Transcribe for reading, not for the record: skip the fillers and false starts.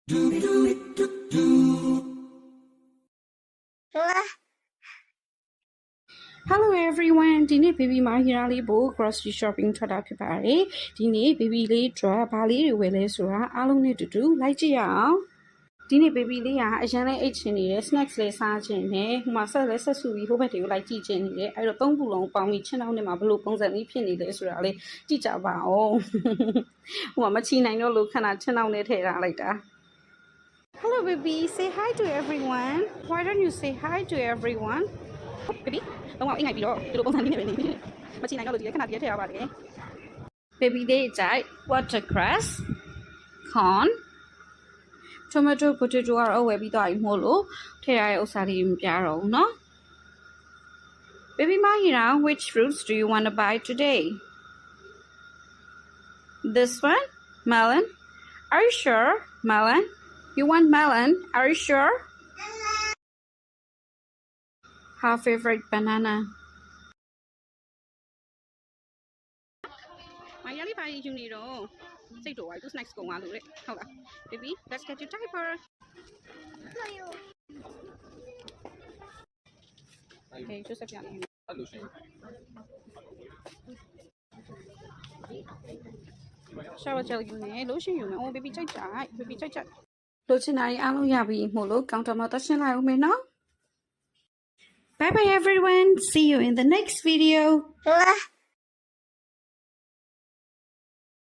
Hello everyone ဒီနေ့ baby မဟီရာလေးပို့ grocery shopping ထွက်တာဖြစ်ပါတယ်ဒီနေ့ baby လေးအတွက်ဘာလေးတွေဝယ်လဲဆိုတာအားလုံးနဲ့တူတူလိုက်ကြည့်ရအောင်ဒီနေ့ baby လေးကအရန်လေးအိတ်ချင်နေတယ် snacks လေးစားချင်တယ်ဟိုမှာဆက်လက်ဆက်စုပြီးဟိုဘက်တွေကိုလိုက်ကြည့်ချင်နေတယ်အဲ့တော့သုံးခုလုံးပေါင်းပြီးချင်းတောင်းနဲ့မှာဘယ်လိုပုံစံလေးဖြစ်နေလဲဆိုတာလေးကြည့်ကြပါအောင်ဟိုမှာမချီနိုင်တော့လို့ခဏချင်းတောင်းနဲ့ထည့်ထားလိုက်တာHello baby say hi to everyone why don't you say hi to everyone baby တော့အင်္ဂိုင်ပြီးတော့ဒီလိုပုံစံလေးနဲ့ပဲနေတယ်မချီနိုင်တော့လို့ဒီခဏတည်းထည့်ရပါတယ် baby လေးကြိုက် watercress corn tomato potato ကတော့ဝယ်ပြီးတော့အိမ်မို့လို့ထည့်ရတဲ့ဥစ္စာတွေမပြတော့ဘူးเนาะ baby Mahira which fruits do you want to buy today this one melon are you sure melon you want melon are you sure her favorite banana Mahira လေးပါယူနေတော့စိတ်တော်ဝိုင်းသူ snacks ကုန်သွားလို့တဲ့ဟုတ်လား baby let's get your diaper okay Joseph ပြန်ယူအဲ့လိုရှင်shower gel ယူနေလို့ရှင်ယူမယ် baby ကြိုက်ကြ baby ကြိုက်ကြလိုချင်တာအားလုံးရပြီမို့လို့ counter မှာတက်ရှင်းလိုက်အောင်မယ်နော် Bye bye everyone see you in the next video